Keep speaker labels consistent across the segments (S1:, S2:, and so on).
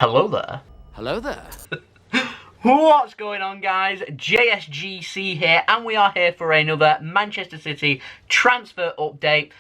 S1: Hello there.
S2: Hello there.
S1: What's going on, guys? JSGC here, and we are here for another Manchester City transfer update.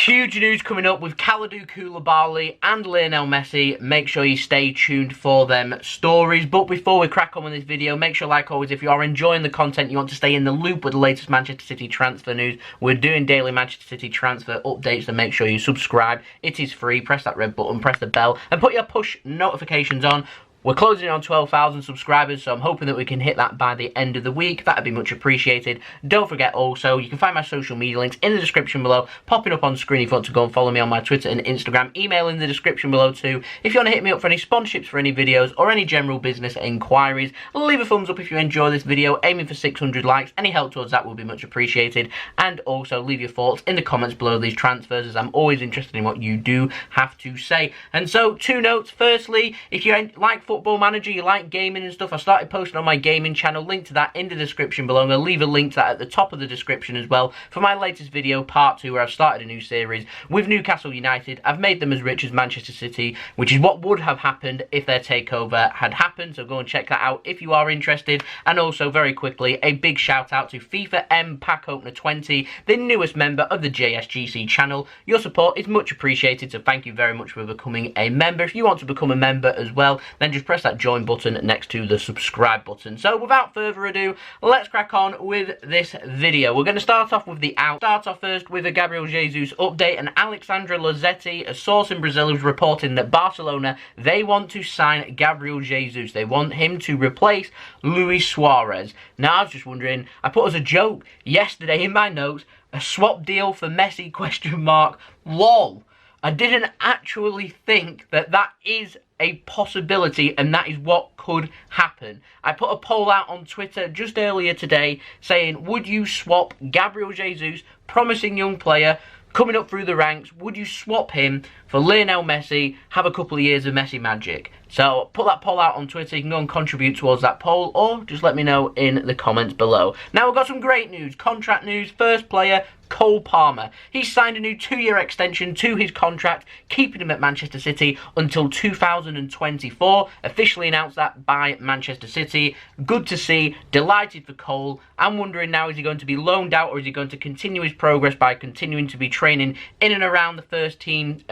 S1: Huge news coming up with Kalidou Koulibaly and Lionel Messi. Make sure you stay tuned for them stories. But before we crack on with this video, make sure, like always, if you are enjoying the content, you want to stay in the loop with the latest Manchester City transfer news. We're doing daily Manchester City transfer updates, so make sure you subscribe. It is free. Press that red button, press the bell, and put your push notifications on. We're closing in on 12,000 subscribers, so I'm hoping that we can hit that by the end of the week. That'd be much appreciated. Don't forget also, you can find my social media links in the description below, popping up on screen if you want to go and follow me on my Twitter and Instagram. Email in the description below too. If you want to hit me up for any sponsorships for any videos or any general business inquiries, leave a thumbs up if you enjoy this video, aiming for 600 likes. Any help towards that will be much appreciated. And also leave your thoughts in the comments below these transfers, as I'm always interested in what you do have to say. And so, two notes. Firstly, if you like Football Manager, you like gaming and stuff, I started posting on my gaming channel. Link to that in the description below. I'm going to leave a link to that at the top of the description as well for my latest video, part 2, where I've started a new series with Newcastle United. I've made them as rich as Manchester City, which is what would have happened if their takeover had happened, so go and check that out if you are interested. And also, very quickly, a big shout out to FIFA M Pack Opener 20, the newest member of the JSGC channel. Your support is much appreciated, so thank you very much for becoming a member. If you want to become a member as well, then just press that join button next to the subscribe button. So without further ado, let's crack on with this video. We're going to start off with the out. Start off first with a Gabriel Jesus update, and Alexandre Lozetti, a source in Brazil, is reporting that Barcelona, they want to sign Gabriel Jesus. They want him to replace Luis Suarez. Now, I was just wondering, I put as a joke yesterday in my notes, a swap deal for Messi, question mark, lol. I didn't actually think that that is a possibility and that is what could happen. I put a poll out on Twitter just earlier today saying, would you swap Gabriel Jesus, promising young player, coming up through the ranks, would you swap him for Lionel Messi, have a couple of years of Messi magic? So put that poll out on Twitter. You can go and contribute towards that poll, or just let me know in the comments below. Now we've got some great news, contract news. First player, Cole Palmer. He's signed a new 2-year extension to his contract, keeping him at Manchester City until 2024. Officially announced that by Manchester City. Good to see. Delighted for Cole. I'm wondering now, is he going to be loaned out, or is he going to continue his progress by continuing to be training in and around the first team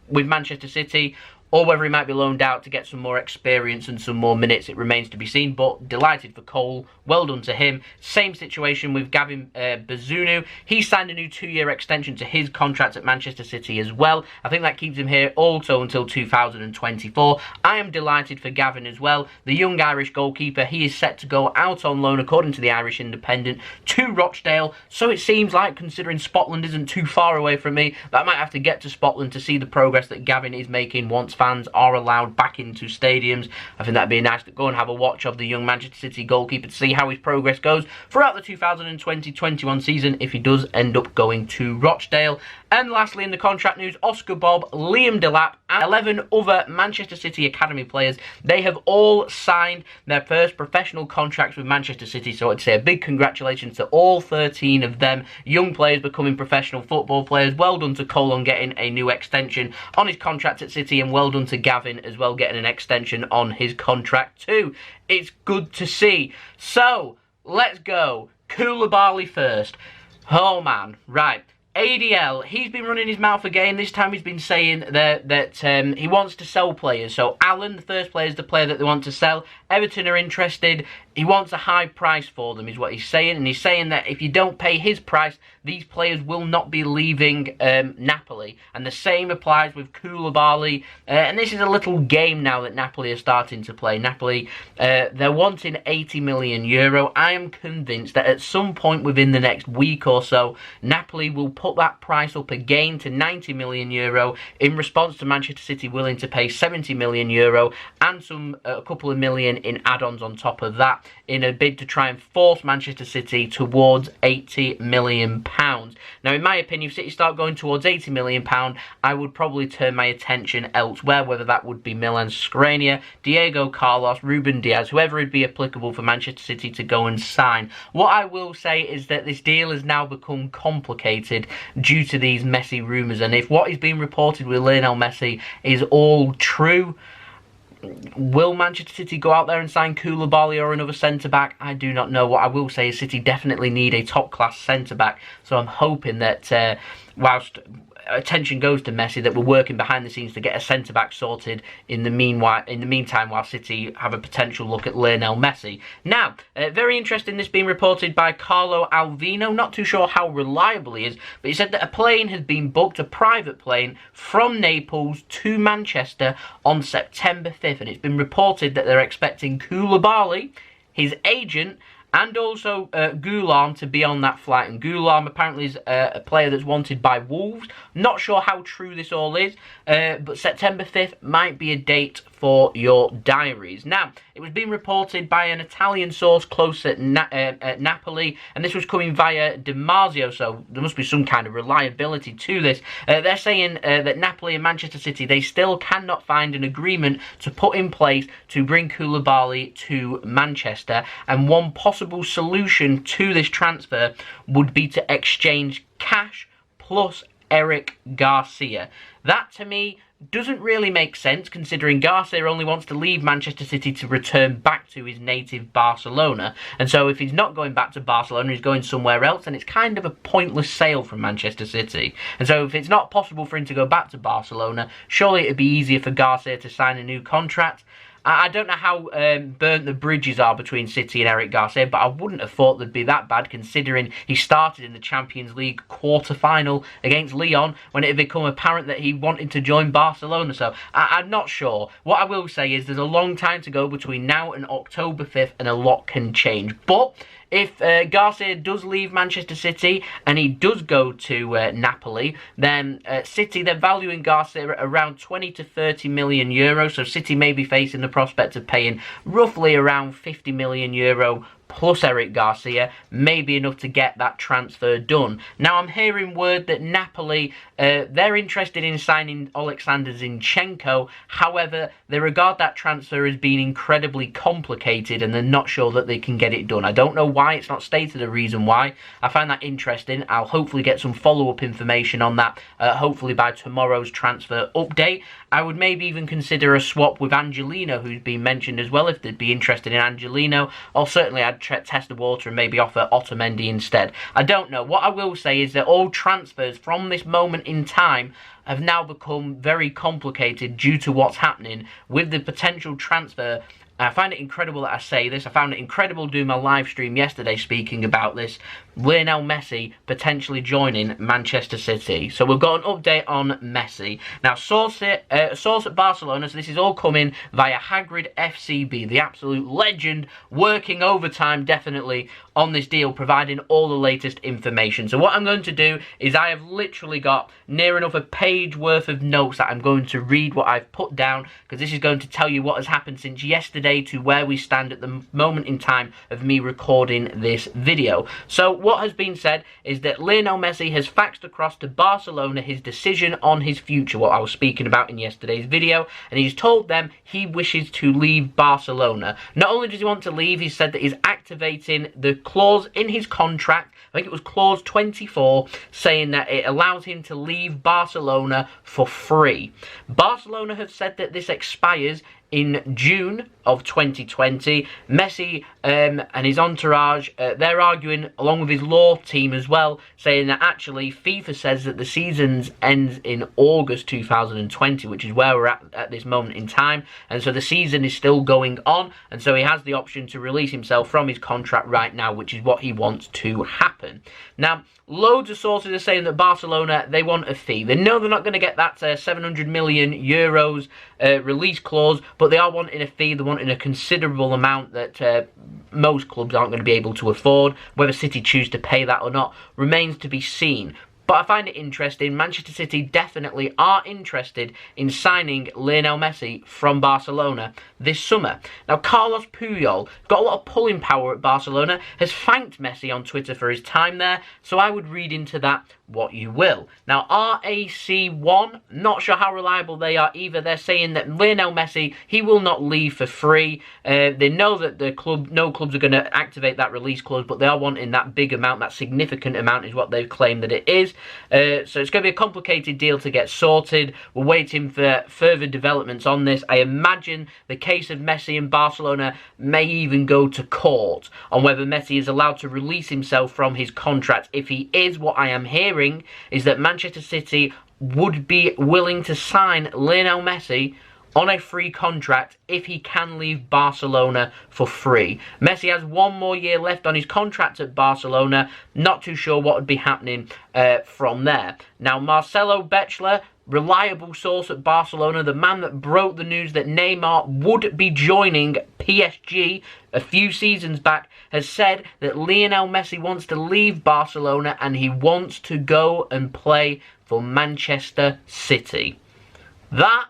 S1: with Manchester City, or whether he might be loaned out to get some more experience and some more minutes. It remains to be seen, but delighted for Cole. Well done to him. Same situation with Gavin Bazunu. He signed a new 2-year extension to his contract at Manchester City as well. I think that keeps him here also until 2024. I am delighted for Gavin as well. The young Irish goalkeeper, he is set to go out on loan, according to the Irish Independent, to Rochdale. So it seems like, considering Scotland isn't too far away from me, that I might have to get to Scotland to see the progress that Gavin is making once fans are allowed back into stadiums. I think that'd be nice to go and have a watch of the young Manchester City goalkeeper to see how his progress goes throughout the 2020-21 season if he does end up going to Rochdale. And lastly, in the contract news, Oscar Bobb, Liam Delap, and 11 other Manchester City Academy players, they have all signed their first professional contracts with Manchester City. So I'd say a big congratulations to all 13 of them, young players becoming professional football players. Well done to Cole on getting a new extension on his contract at City, and well done to Gavin as well, getting an extension on his contract too. It's good to see. So, let's go. Koulibaly first. Oh man, right. ADL, he's been running his mouth again. This time he's been saying that he wants to sell players. So Alan, the first player, is the player that they want to sell. Everton are interested. He wants a high price for them, is what he's saying. And he's saying that if you don't pay his price, these players will not be leaving Napoli. And the same applies with Koulibaly. And this is a little game now that Napoli are starting to play. Napoli, they're wanting 80 million euro. I am convinced that at some point within the next week or so, Napoli will put that price up again to 90 million euro in response to Manchester City willing to pay 70 million euro and a couple of million in add-ons on top of that, in a bid to try and force Manchester City towards £80 million. Now, in my opinion, if City start going towards £80 million, I would probably turn my attention elsewhere, whether that would be Milan Skriniar, Diego Carlos, Ruben Diaz, whoever would be applicable for Manchester City to go and sign. What I will say is that this deal has now become complicated due to these Messi rumours, and if what is being reported with Lionel Messi is all true, Will Manchester City go out there and sign Koulibaly or another centre-back? I do not know. What I will say is City definitely need a top-class centre-back, so I'm hoping that whilst attention goes to Messi, that we're working behind the scenes to get a centre-back sorted in the meantime, while City have a potential look at Lionel Messi. Now, very interesting, this being reported by Carlo Alvino. Not too sure how reliable he is, but he said that a plane has been booked, a private plane, from Naples to Manchester on September 5th, and it's been reported that they're expecting Koulibaly, his agent, and also Goulam to be on that flight. And Goulam apparently is a player that's wanted by Wolves. Not sure how true this all is, but September 5th might be a date for your diaries. Now, it was being reported by an Italian source close at Napoli, and this was coming via Marzio, so there must be some kind of reliability to this. They're saying that Napoli and Manchester City, they still cannot find an agreement to put in place to bring Koulibaly to Manchester, and one possible solution to this transfer would be to exchange cash plus Eric Garcia. That, to me, doesn't really make sense, considering Garcia only wants to leave Manchester City to return back to his native Barcelona. And so if he's not going back to Barcelona, he's going somewhere else, and it's kind of a pointless sale from Manchester City. And so if it's not possible for him to go back to Barcelona, surely it'd be easier for Garcia to sign a new contract. I don't know how burnt the bridges are between City and Eric Garcia, but I wouldn't have thought they'd be that bad, considering he started in the Champions League quarter-final against Lyon when it had become apparent that he wanted to join Barcelona. So I'm not sure. What I will say is there's a long time to go between now and October 5th, and a lot can change. But if Garcia does leave Manchester City and he does go to Napoli, then City, they're valuing Garcia at around 20 to 30 million euros. So City may be facing the prospect of paying roughly around 50 million euro plus Eric Garcia, may be enough to get that transfer done. Now, I'm hearing word that Napoli, they're interested in signing Alexandre Zinchenko. However, they regard that transfer as being incredibly complicated, and they're not sure that they can get it done. I don't know why. It's not stated a reason why. I find that interesting. I'll hopefully get some follow-up information on that, hopefully by tomorrow's transfer update. I would maybe even consider a swap with Angelino, who's been mentioned as well, if they'd be interested in Angelino. Or certainly I'd test the water and maybe offer Otamendi instead. I don't know. What I will say is that all transfers from this moment in time have now become very complicated due to what's happening with the potential transfer. I find it incredible that I say this. I found it incredible doing my live stream yesterday speaking about this. Lionel Messi potentially joining Manchester City. So we've got an update on Messi. Now, source at Barcelona, so this is all coming via HagridFCB, the absolute legend, working overtime definitely on this deal, providing all the latest information. So what I'm going to do is I have literally got near enough a page worth of notes that I'm going to read what I've put down, because this is going to tell you what has happened since yesterday to where we stand at the moment in time of me recording this video. So what has been said is that Lionel Messi has faxed across to Barcelona his decision on his future, what I was speaking about in yesterday's video, and he's told them he wishes to leave Barcelona. Not only does he want to leave, he said that he's activating the clause in his contract, I think it was clause 24, saying that it allows him to leave Barcelona for free. Barcelona have said that this expires in June of 2020. Messi and his entourage, they're arguing along with his law team as well, saying that actually FIFA says that the season ends in August 2020, which is where we're at this moment in time, and so the season is still going on, and so he has the option to release himself from his contract right now, which is what he wants to happen. Now, loads of sources are saying that Barcelona, they want a fee. They know they're not going to get that 700 million euros release clause, but they are wanting a fee. They're wanting a considerable amount that most clubs aren't going to be able to afford. Whether City choose to pay that or not remains to be seen. But I find it interesting. Manchester City definitely are interested in signing Lionel Messi from Barcelona this summer. Now, Carlos Puyol got a lot of pulling power at Barcelona, has thanked Messi on Twitter for his time there, so I would read into that what you will. Now, RAC1, not sure how reliable they are either. They're saying that Lionel Messi, he will not leave for free. They know that no clubs are going to activate that release clause, but they are wanting that big amount, that significant amount is what they've claimed that it is. So it's going to be a complicated deal to get sorted. We're waiting for further developments on this. I imagine the case of Messi and Barcelona may even go to court on whether Messi is allowed to release himself from his contract. If he is, what I am hearing is that Manchester City would be willing to sign Lionel Messi on a free contract if he can leave Barcelona for free. Messi has 1 more year left on his contract at Barcelona. Not too sure what would be happening from there. Now, Marcelo Bechler, reliable source at Barcelona, the man that broke the news that Neymar would be joining PSG a few seasons back, has said that Lionel Messi wants to leave Barcelona and he wants to go and play for Manchester City. That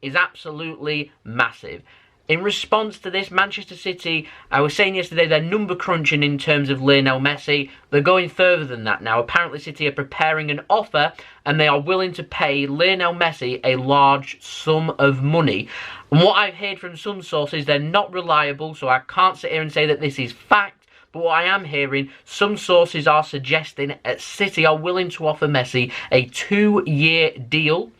S1: is absolutely massive. In response to this, Manchester City, I was saying yesterday, they're number crunching in terms of Lionel Messi. They're going further than that now. Apparently City are preparing an offer and they are willing to pay Lionel Messi a large sum of money. And what I've heard from some sources, they're not reliable, so I can't sit here and say that this is fact. But what I am hearing, some sources are suggesting that City are willing to offer Messi a 2-year deal.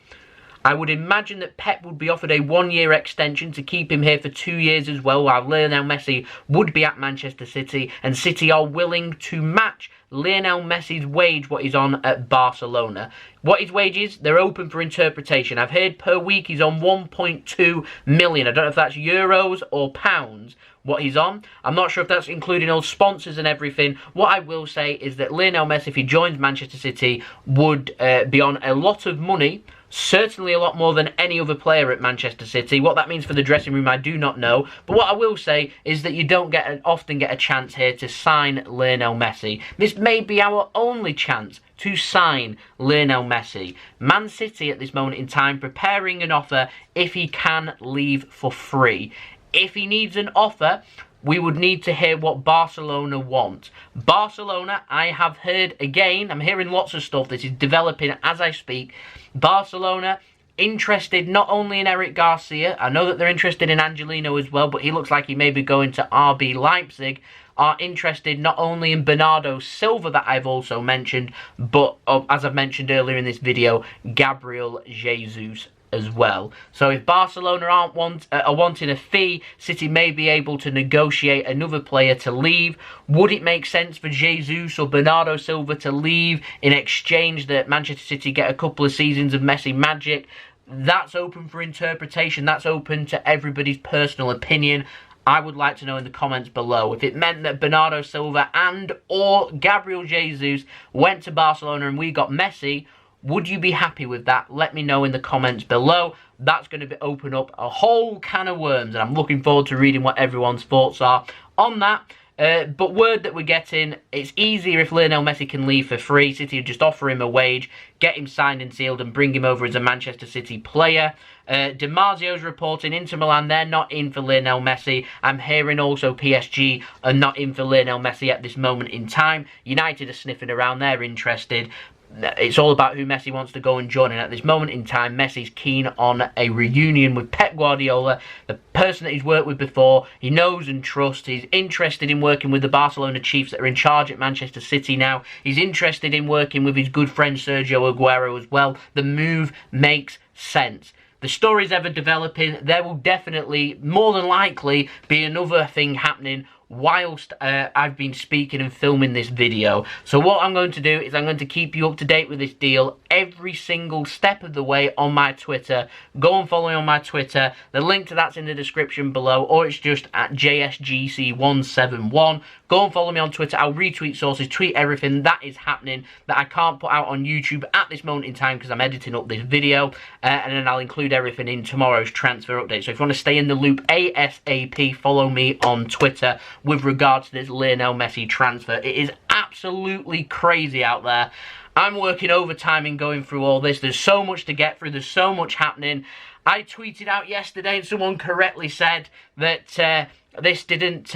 S1: I would imagine that Pep would be offered a 1-year extension to keep him here for 2 years as well, while Lionel Messi would be at Manchester City, and City are willing to match Lionel Messi's wage, what he's on at Barcelona. What his wage is, they're open for interpretation. I've heard per week he's on 1.2 million. I don't know if that's euros or pounds, what he's on. I'm not sure if that's including all sponsors and everything. What I will say is that Lionel Messi, if he joins Manchester City, would be on a lot of money. Certainly a lot more than any other player at Manchester City. What that means for the dressing room, I do not know. But what I will say is that you don't often get a chance here to sign Lionel Messi. This may be our only chance to sign Lionel Messi. Man City at this moment in time preparing an offer if he can leave for free. If he needs an offer, we would need to hear what Barcelona want. Barcelona, I have heard again, I'm hearing lots of stuff, this is developing as I speak. Barcelona interested not only in Eric Garcia, I know that they're interested in Angelino as well, but he looks like he may be going to RB Leipzig, are interested not only in Bernardo Silva that I've also mentioned, but as I've mentioned earlier in this video, Gabriel Jesus as well. So if Barcelona are wanting a fee, City may be able to negotiate another player to leave. Would it make sense for Jesus or Bernardo Silva to leave in exchange that Manchester City get a couple of seasons of Messi magic? That's open for interpretation. That's open to everybody's personal opinion. I would like to know in the comments below. If it meant that Bernardo Silva and or Gabriel Jesus went to Barcelona and we got Messi, would you be happy with that? Let me know in the comments below. That's going to open up a whole can of worms, and I'm looking forward to reading what everyone's thoughts are on that. But word that we're getting, it's easier if Lionel Messi can leave for free. City would just offer him a wage, get him signed and sealed, and bring him over as a Manchester City player. Marzio's reporting Inter Milan, they're not in for Lionel Messi. I'm hearing also PSG are not in for Lionel Messi at this moment in time. United are sniffing around, they're interested. It's all about who Messi wants to go and join, and at this moment in time, Messi's keen on a reunion with Pep Guardiola, the person that he's worked with before. He knows and trusts. He's interested in working with the Barcelona Chiefs that are in charge at Manchester City now. He's interested in working with his good friend Sergio Aguero as well. The move makes sense. The story's ever developing. There will definitely, more than likely, be another thing happening whilst I've been speaking and filming this video. So what I'm going to do is I'm going to keep you up to date with this deal every single step of the way on my Twitter. Go and follow me on my Twitter. The link to that's in the description below, or it's just at JSGC171. Go and follow me on Twitter. I'll retweet sources, tweet everything that is happening that I can't put out on YouTube at this moment in time because I'm editing up this video, and then I'll include everything in tomorrow's transfer update. So if you want to stay in the loop ASAP, follow me on Twitter with regards to this Lionel Messi transfer. It is absolutely crazy out there. I'm working overtime in going through all this. There's so much to get through. There's so much happening. I tweeted out yesterday and someone correctly said that this didn't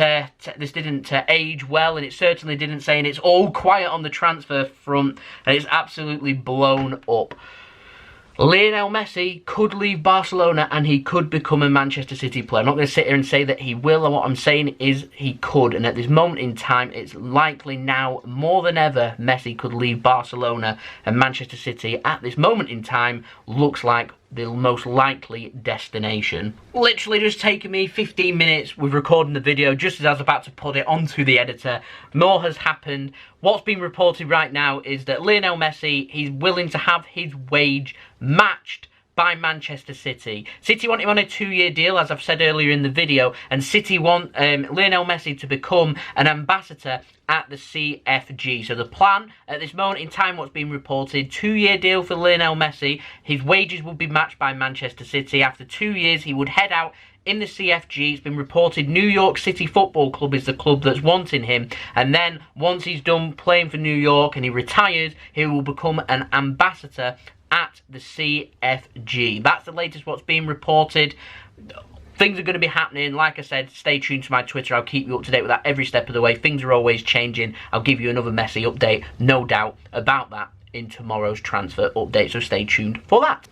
S1: age well, and it certainly didn't say, and it's all quiet on the transfer front, and it's absolutely blown up. Lionel Messi could leave Barcelona and he could become a Manchester City player. I'm not going to sit here and say that he will, and what I'm saying is he could. And at this moment in time, it's likely now more than ever Messi could leave Barcelona, and Manchester City at this moment in time looks like the most likely destination. Literally just taken me 15 minutes with recording the video just as I was about to put it onto the editor. More has happened. What's been reported right now is that Lionel Messi, he's willing to have his wage matched by Manchester City. City want him on a 2-year deal, as I've said earlier in the video, and City want Lionel Messi to become an ambassador at the CFG. So the plan at this moment in time, what's been reported, 2-year deal for Lionel Messi. His wages will be matched by Manchester City. After 2 years, he would head out in the CFG. It's been reported New York City Football Club is the club that's wanting him, and then once he's done playing for New York and he retires, he will become an ambassador at the CFG. That's the latest what's being reported. Things are going to be happening. Like I said, stay tuned to my Twitter. I'll keep you up to date with that every step of the way. Things are always changing. I'll give you another Messi update, no doubt, about that in tomorrow's transfer update. So stay tuned for that.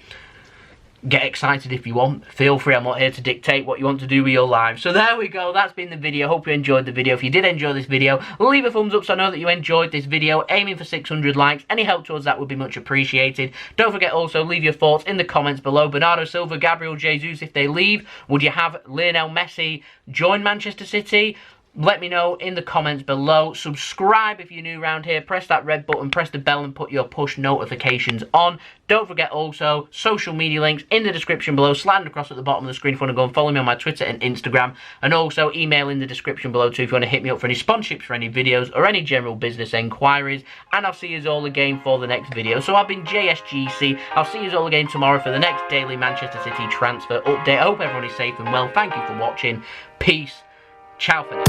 S1: Get excited if you want. Feel free. I'm not here to dictate what you want to do with your lives. So there we go. That's been the video. Hope you enjoyed the video. If you did enjoy this video, leave a thumbs up so I know that you enjoyed this video. Aiming for 600 likes. Any help towards that would be much appreciated. Don't forget also, leave your thoughts in the comments below. Bernardo Silva, Gabriel Jesus, if they leave, would you have Lionel Messi join Manchester City? Let me know in the comments below. Subscribe if you're new around here. Press that red button, press the bell and put your push notifications on. Don't forget also, social media links in the description below, slanted across at the bottom of the screen if you want to go and follow me on my Twitter and Instagram. And also email in the description below too if you want to hit me up for any sponsorships for any videos or any general business enquiries. And I'll see you all again for the next video. So I've been JSGC. I'll see you all again tomorrow for the next daily Manchester City transfer update. I hope everyone is safe and well. Thank you for watching. Peace. Ciao for now.